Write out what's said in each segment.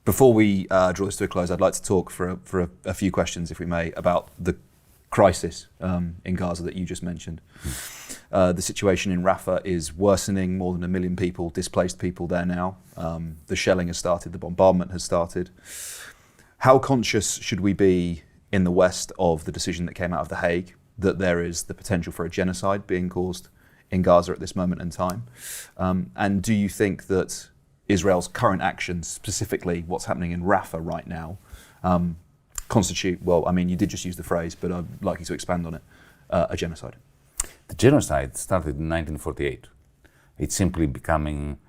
Before we draw this to a close, I'd like to talk for a few questions, if we may, about the crisis in Gaza that you just mentioned. The situation in Rafah is worsening. More than 1 million people, displaced people there now. The shelling has started, the bombardment has started. How conscious should we be in the West of the decision that came out of The Hague, that there is the potential for a genocide being caused in Gaza at this moment in time? And do you think that Israel's current actions, specifically what's happening in Rafah right now, constitute, well, I mean, you did just use the phrase, but I'd like you to expand on it, a genocide? The genocide started in 1948. It's simply becoming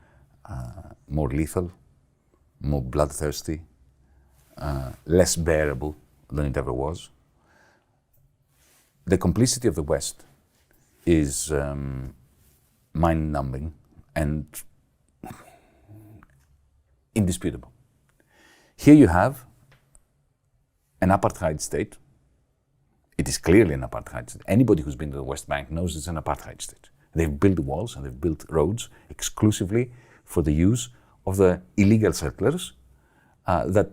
more lethal, more bloodthirsty, less bearable than it ever was. The complicity of the West is mind-numbing and indisputable. Here you have an apartheid state. It is clearly an apartheid state. Anybody who's been to the West Bank knows it's an apartheid state. They've built walls and they've built roads exclusively for the use of the illegal settlers that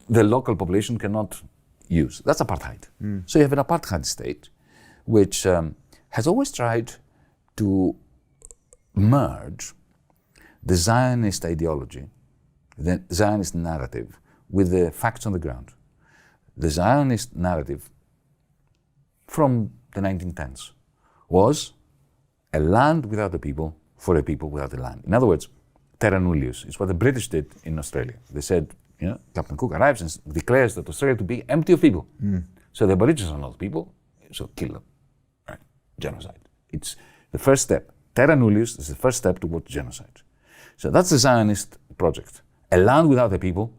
the local population cannot use. That's apartheid. So you have an apartheid state which has always tried to merge the Zionist ideology, the Zionist narrative, with the facts on the ground. The Zionist narrative from the 1910s was a land without a people for a people without a land. In other words, terra nullius is what the British did in Australia. They said, you know, Captain Cook arrives and declares that Australia to be empty of people. So the Aborigines are not people, so kill them. Right? Genocide. It's the first step. Terra nullius is the first step towards genocide. So that's the Zionist project. A land without a people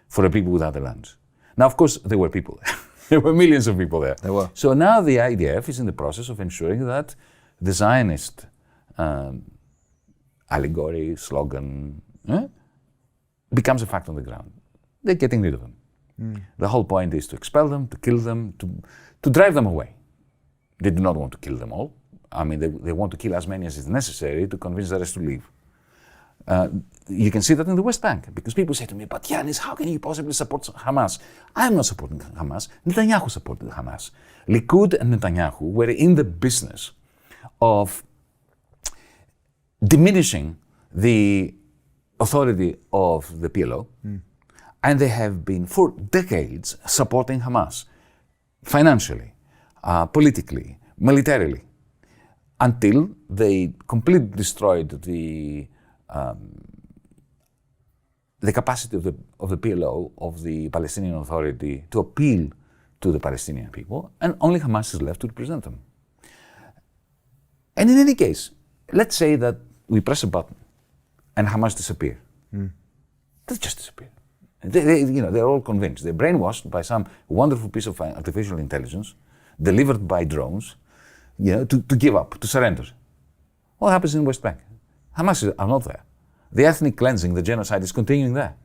for a people without a land. Now, of course, there were people there. There were millions of people there. There were. So now the IDF is in the process of ensuring that the Zionist allegory, slogan, becomes a fact on the ground. They're getting rid of them. The whole point is to expel them, to kill them, to drive them away. They do not want to kill them all. I mean, they want to kill as many as is necessary to convince the rest to leave. You can see that in the West Bank, because people say to me, but Yanis, how can you possibly support Hamas? I'm not supporting Hamas. Netanyahu supported Hamas. Likud and Netanyahu were in the business of diminishing the authority of the PLO, and they have been for decades supporting Hamas, financially, politically, militarily, until they completely destroyed the capacity of the PLO, of the Palestinian Authority, to appeal to the Palestinian people, and only Hamas is left to represent them. And in any case, let's say that we press a button and Hamas disappear. They just disappear. They're all convinced. They're brainwashed by some wonderful piece of artificial intelligence delivered by drones, to give up, to surrender. What happens in the West Bank? Hamas are not there. The ethnic cleansing, the genocide is continuing there.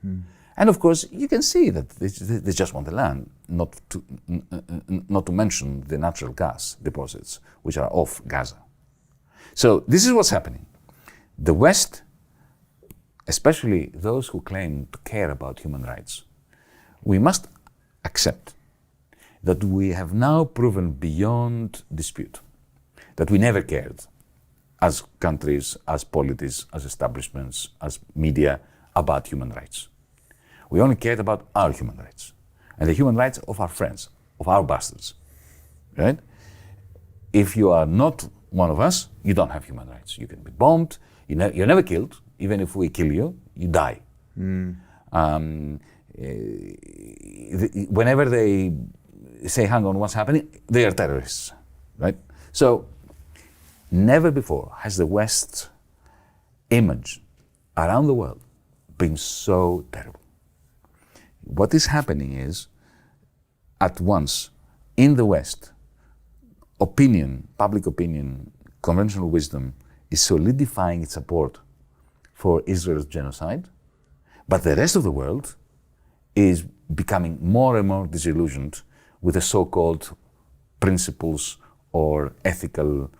And of course, you can see that they just want the land, not to mention the natural gas deposits, which are off Gaza. So this is what's happening. The West, especially those who claim to care about human rights, we must accept that we have now proven beyond dispute that we never cared, as countries, as polities, as establishments, as media, about human rights. We only cared about our human rights and the human rights of our friends, of our bastards, right? If you are not one of us, you don't have human rights. You can be bombed, you're never killed. Even if we kill you, you die. Whenever they say, hang on, what's happening? They are terrorists, right? So, never before has the West's image around the world been so terrible. What is happening is, at once, in the West, opinion, public opinion, conventional wisdom is solidifying its support for Israel's genocide, but the rest of the world is becoming more and more disillusioned with the so-called principles or ethical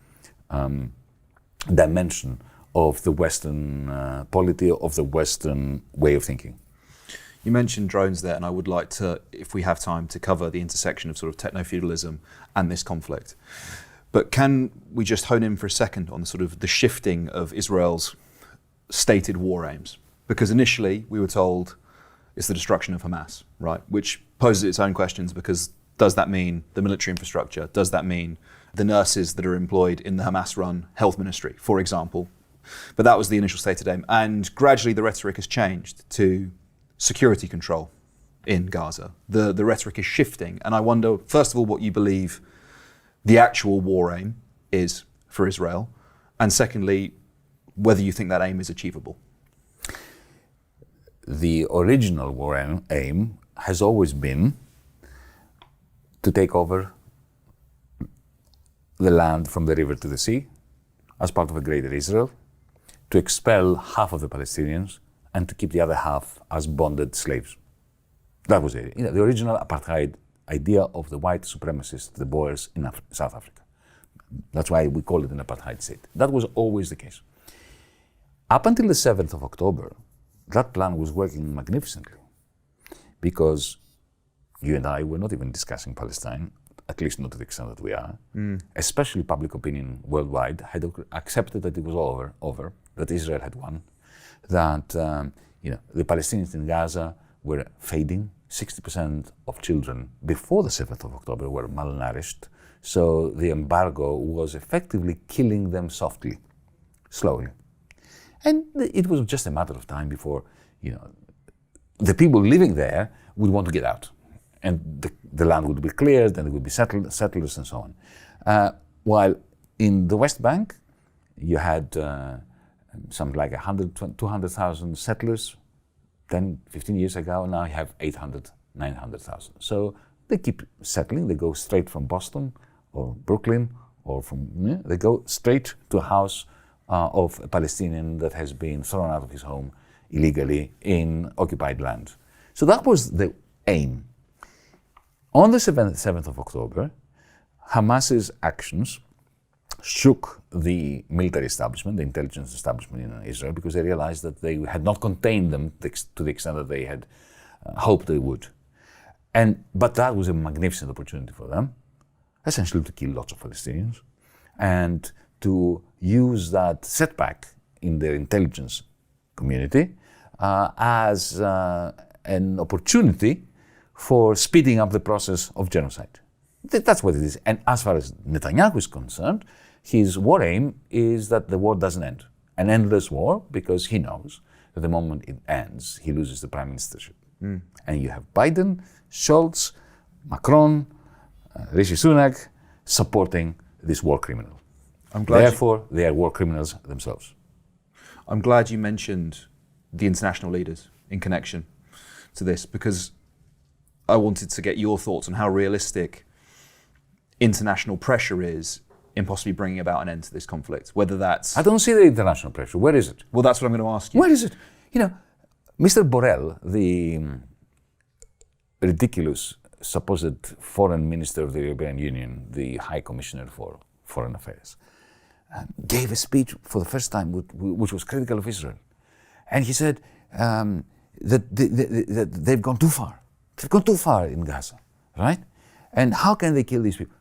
dimension of the Western polity, of the Western way of thinking. You mentioned drones there, and I would like to, if we have time, to cover the intersection of sort of techno-feudalism and this conflict. But can we just hone in for a second on the sort of the shifting of Israel's stated war aims? Because initially we were told it's the destruction of Hamas, right? Which poses its own questions, because does that mean the military infrastructure? Does that mean the nurses that are employed in the Hamas-run health ministry, for example? But that was the initial stated aim. And gradually the rhetoric has changed to security control in Gaza. The rhetoric is shifting. And I wonder, first of all, what you believe the actual war aim is for Israel. And secondly, whether you think that aim is achievable. The original war aim has always been to take over the land from the river to the sea as part of a greater Israel, to expel half of the Palestinians and to keep the other half as bonded slaves. That was it. The original apartheid idea of the white supremacists, the Boers in South Africa. That's why we call it an apartheid state. That was always the case. Up until the 7th of October, that plan was working magnificently, because you and I were not even discussing Palestine, at least not to the extent that we are. Especially public opinion worldwide had accepted that it was over, that Israel had won, that the Palestinians in Gaza were fading. 60% of children before the 7th of October were malnourished. So the embargo was effectively killing them softly, slowly. And it was just a matter of time before, the people living there would want to get out. And the land would be cleared, and it would be settlers and so on. While in the West Bank, you had something like 200,000 settlers 10, 15 years ago. Now you have 800, 900,000. So they keep settling. They go straight from Boston or Brooklyn, or they go straight to a house of a Palestinian that has been thrown out of his home illegally in occupied land. So that was the aim. On the 7th of October, Hamas's actions shook the military establishment, the intelligence establishment in Israel, because they realized that they had not contained them to the extent that they had hoped they would. But that was a magnificent opportunity for them, essentially to kill lots of Palestinians, and to use that setback in their intelligence community as an opportunity for speeding up the process of genocide. That's what it is. And as far as Netanyahu is concerned, his war aim is that the war doesn't end. An endless war, because he knows that the moment it ends, he loses the prime ministership. And you have Biden, Scholz, Macron, Rishi Sunak supporting this war criminal. Therefore, they are war criminals themselves. I'm glad you mentioned the international leaders in connection to this, because I wanted to get your thoughts on how realistic international pressure is in possibly bringing about an end to this conflict, whether that's... I don't see the international pressure. Where is it? Well, that's what I'm going to ask you. Where is it? Mr. Borrell, the ridiculous supposed foreign minister of the European Union, the High Commissioner for Foreign Affairs, gave a speech for the first time which was critical of Israel. And he said that they've gone too far. They've gone too far in Gaza, right? And how can they kill these people?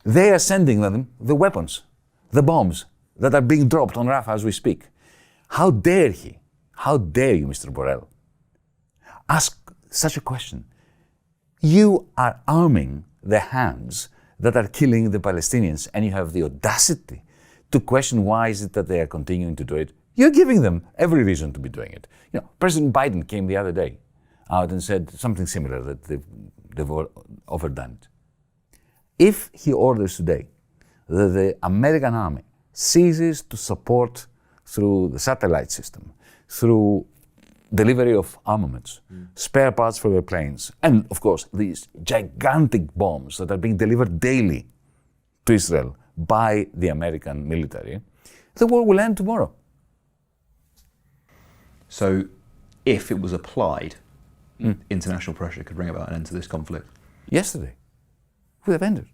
They are sending them the weapons, the bombs that are being dropped on Rafah as we speak. How dare he? How dare you, Mr. Borrell, ask such a question? You are arming the hands that are killing the Palestinians, and you have the audacity to question why is it that they are continuing to do it. You're giving them every reason to be doing it. President Biden came the other day out and said something similar, that they've overdone it. If he orders today that the American army ceases to support through the satellite system, through delivery of armaments, spare parts for their planes, and of course these gigantic bombs that are being delivered daily to Israel by the American military, the war will end tomorrow. So if it was applied, international pressure could bring about an end to this conflict? Yesterday, would have ended.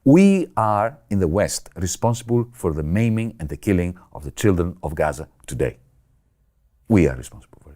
We are, in the West, responsible for the maiming and the killing of the children of Gaza today. We are responsible for